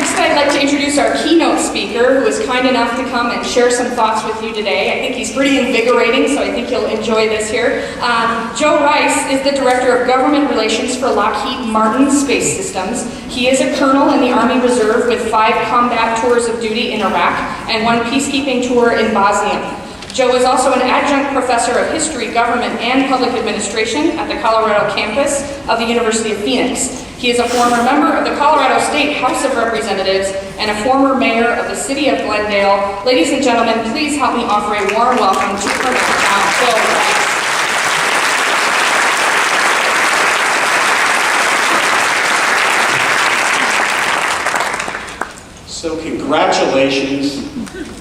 Next, I'd like to introduce our keynote speaker, who is kind enough to come and share some thoughts with you today. I think he's pretty invigorating, so I think you'll enjoy this here. Joe Rice is the Director of Government Relations for Lockheed Martin Space Systems. He is a colonel in the Army Reserve with 5 combat tours of duty in Iraq and 1 peacekeeping tour in Bosnia. Joe is also an adjunct professor of history, government, and public administration at the Colorado campus of the University of Phoenix. He is a former member of the Colorado State House of Representatives and a former mayor of the city of Glendale. Ladies and gentlemen, please help me offer a warm welcome to Colonel Joe Rice. So congratulations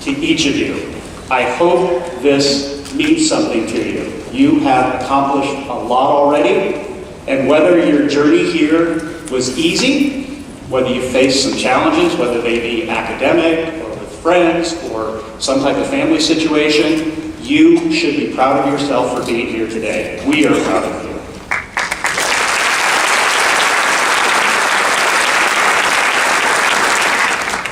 to each of you. I hope this means something to you. You have accomplished a lot already, and whether your journey here was easy, whether you faced some challenges, whether they be academic or with friends or some type of family situation, you should be proud of yourself for being here today. We are proud of you.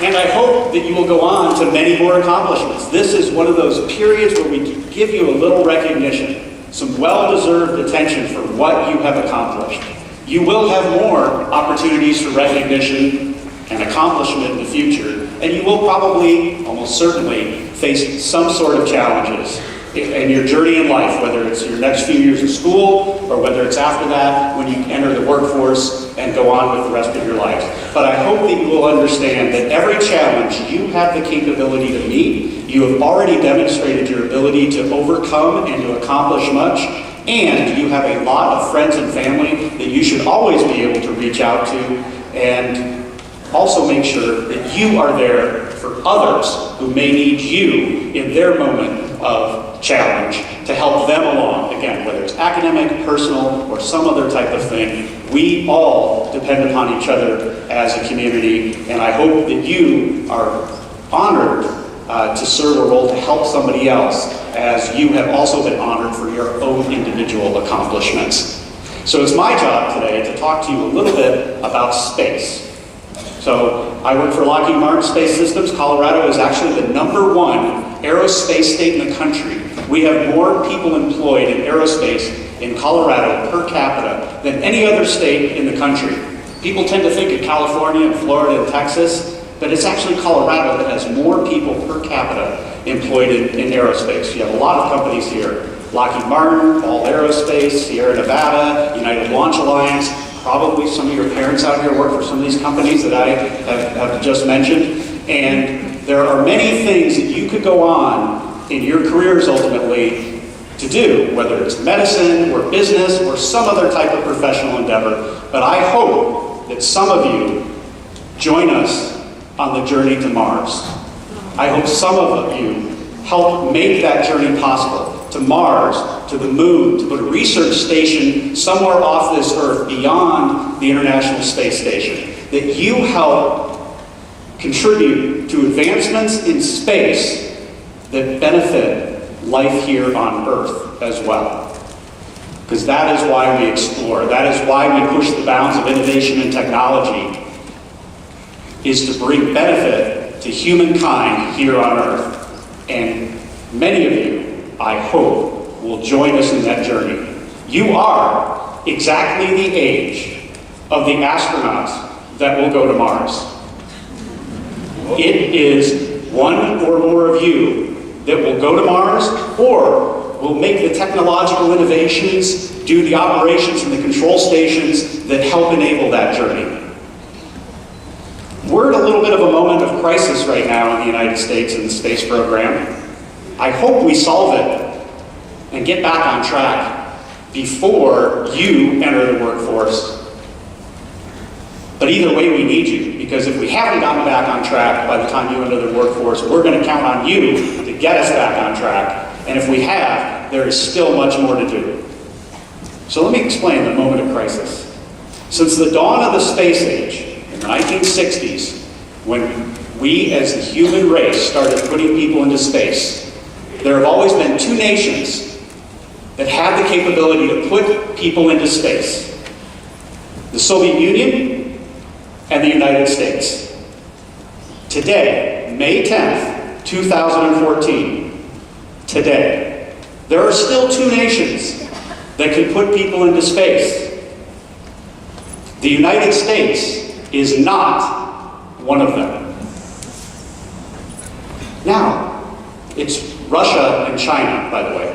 And I hope that you will go on to many more accomplishments. This is one of those periods where we give you a little recognition, some well-deserved attention for what you have accomplished. You will have more opportunities for recognition and accomplishment in the future, and you will probably, almost certainly, face some sort of challenges in your journey in life, whether it's your next few years of school or whether it's after that when you enter the workforce and go on with the rest of your life. But I hope that you will understand that every challenge you have the capability to meet, you have already demonstrated your ability to overcome and to accomplish much, and you have a lot of friends and family that you should always be able to reach out to, and also make sure that you are there for others who may need you in their moment of challenge to help them along. Again, whether it's academic, personal, or some other type of thing, we all depend upon each other as a community, and I hope that you are honored to serve a role to help somebody else, as you have also been honored for your own individual accomplishments. So it's my job today to talk to you a little bit about space. So I work for Lockheed Martin Space Systems. Colorado is actually the #1 aerospace state in the country. We have more people employed in aerospace in Colorado per capita than any other state in the country. People tend to think of California and Florida and Texas, but it's actually Colorado that has more people per capita employed in aerospace. You have a lot of companies here. Lockheed Martin, Ball Aerospace, Sierra Nevada, United Launch Alliance. Probably some of your parents out here work for some of these companies that I have just mentioned. And there are many things that you could go on in your careers ultimately to do, whether it's medicine or business or some other type of professional endeavor. But I hope that some of you join us on the journey to Mars. I hope some of you help make that journey possible, to Mars, to the moon, to put a research station somewhere off this Earth beyond the International Space Station. That you help contribute to advancements in space that benefit life here on Earth as well. Because that is why we explore, that is why we push the bounds of innovation and technology, is to bring benefit to humankind here on Earth. And many of you, I hope, will join us in that journey. You are exactly the age of the astronauts that will go to Mars. It is one or more of you that will go to Mars or will make the technological innovations, do the operations and the control stations that help enable that journey. We're at a little bit of a moment of crisis right now in the United States in the space program. I hope we solve it and get back on track before you enter the workforce. But either way, we need you, because if we haven't gotten back on track by the time you enter the workforce, we're going to count on you to get us back on track. And if we have, there is still much more to do. So let me explain the moment of crisis. Since the dawn of the space age in the 1960s, when we as the human race started putting people into space, there have always been 2 nations that had the capability to put people into space: the Soviet Union and the United States. Today, May 10th, 2014, today, there are still two nations that can put people into space. The United States is not one of them. Now, it's Russia and China, by the way.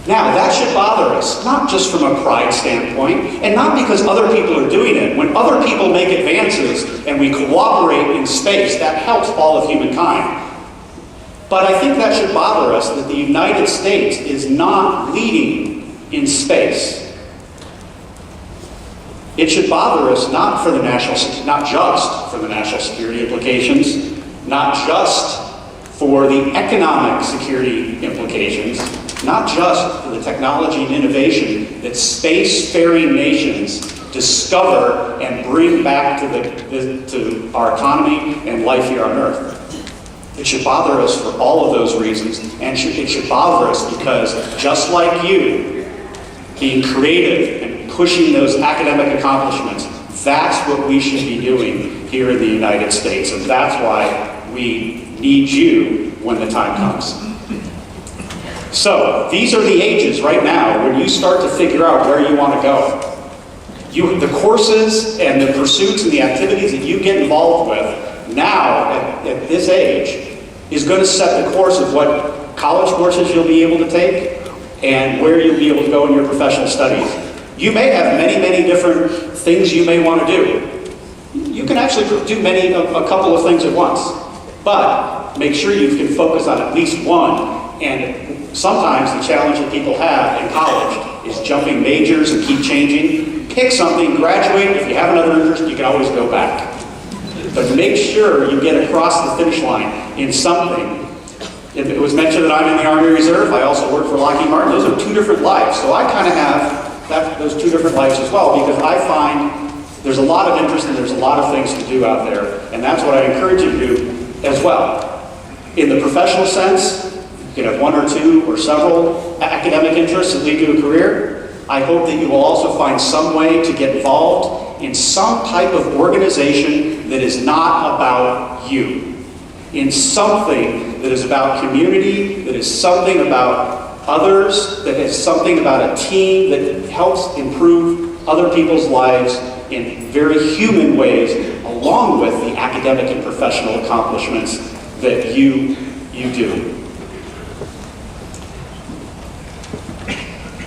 Now, that should bother us, not just from a pride standpoint, and not because other people are doing it. When other people make advances and we cooperate in space, that helps all of humankind. But I think that should bother us that the United States is not leading in space. It should bother us not just for the national security implications, not just for the economic security implications, not just for the technology and innovation that spacefaring nations discover and bring back to our economy and life here on Earth. It should bother us for all of those reasons, and it should bother us because just like you, being creative and pushing those academic accomplishments, that's what we should be doing here in the United States, and that's why we need you when the time comes. So, these are the ages right now when you start to figure out where you want to go. The courses and the pursuits and the activities that you get involved with now at this age is going to set the course of what college courses you'll be able to take and where you'll be able to go in your professional studies. You may have many, many different things you may want to do. You can actually do a couple of things at once, but make sure you can focus on at least one. And sometimes the challenge that people have in college is jumping majors and keep changing. Pick something, graduate. If you have another interest, you can always go back. But make sure you get across the finish line in something. It was mentioned that I'm in the Army Reserve. I also work for Lockheed Martin. Those are two different lives. So I kind of have those two different lives as well, because I find there's a lot of interest and there's a lot of things to do out there. And that's what I encourage you to do as well. In the professional sense, you can have one or two or several academic interests that lead to a career. I hope that you will also find some way to get involved in some type of organization that is not about you. In something that is about community, that is something about others, that is something about a team that helps improve other people's lives in very human ways, along with the academic and professional accomplishments that you do.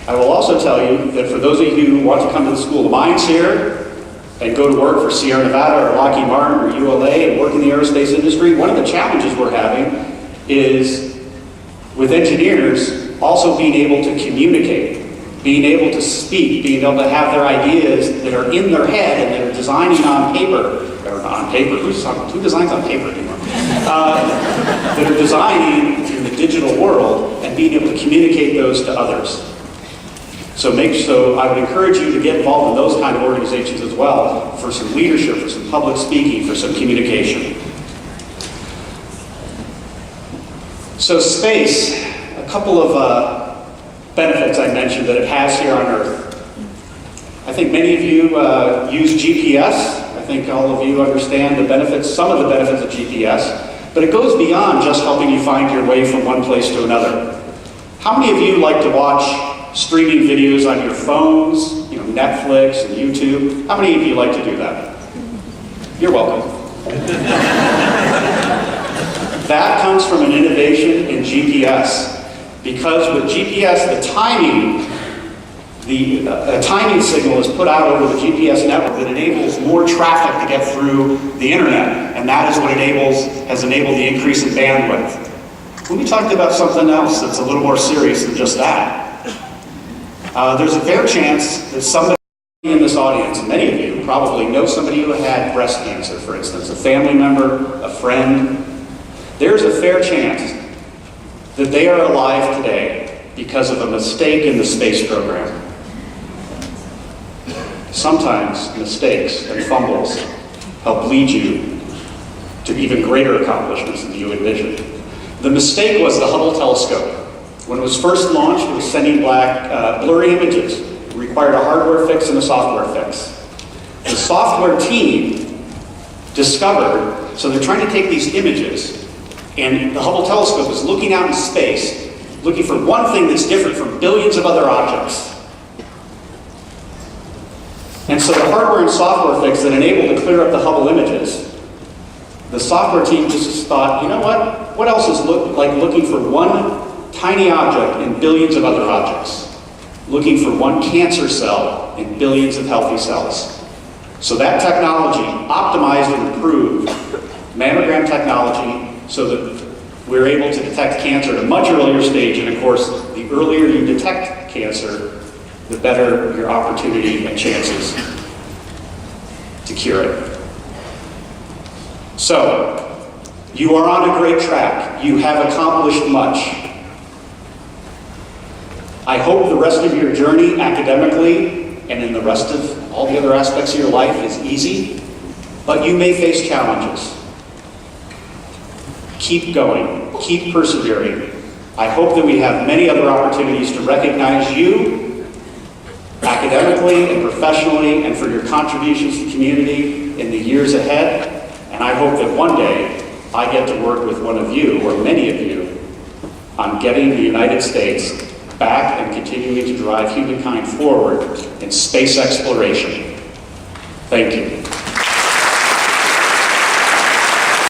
I will also tell you that for those of you who want to come to the School of Mines here and go to work for Sierra Nevada or Lockheed Martin or ULA and work in the aerospace industry, one of the challenges we're having is with engineers also being able to communicate, being able to speak, being able to have their ideas that are in their head and they're designing on paper, or on paper, who designs on paper anymore? That are designing in the digital world and being able to communicate those to others. So I would encourage you to get involved in those kind of organizations as well, for some leadership, for some public speaking, for some communication. So space, a couple of benefits I mentioned that it has here on Earth. I think many of you use GPS. I think all of you understand the benefits, some of the benefits of GPS, but it goes beyond just helping you find your way from one place to another. How many of you like to watch streaming videos on your phones, Netflix and YouTube? How many of you like to do that? You're welcome. That comes from an innovation in GPS, because with GPS, the timing signal is put out over the GPS network that enables more traffic to get through the internet, and that is what has enabled the increase in bandwidth. Let me talk about something else that's a little more serious than just that. There's a fair chance that somebody in this audience, and many of you probably know somebody who had breast cancer, for instance, a family member, a friend. There's a fair chance that they are alive today because of a mistake in the space program. Sometimes mistakes and fumbles help lead you to even greater accomplishments than you envisioned. The mistake was the Hubble telescope. When it was first launched, it was sending blurry images. It required a hardware fix and a software fix. The software team discovered, so they're trying to take these images, and the Hubble telescope is looking out in space, looking for one thing that's different from billions of other objects. And so the hardware and software fix that enable to clear up the Hubble images, the software team just thought, you know what? What else is like looking for one tiny object in billions of other objects? Looking for one cancer cell in billions of healthy cells. So that technology optimized and improved mammogram technology so that we're able to detect cancer at a much earlier stage. And of course, the earlier you detect cancer, the better your opportunity and chances to cure it. So, you are on a great track. You have accomplished much. I hope the rest of your journey academically and in the rest of all the other aspects of your life is easy, but you may face challenges. Keep going, keep persevering. I hope that we have many other opportunities to recognize you academically and professionally and for your contributions to the community in the years ahead. And I hope that one day I get to work with one of you, or many of you, on getting the United States back and continuing to drive humankind forward in space exploration. Thank you.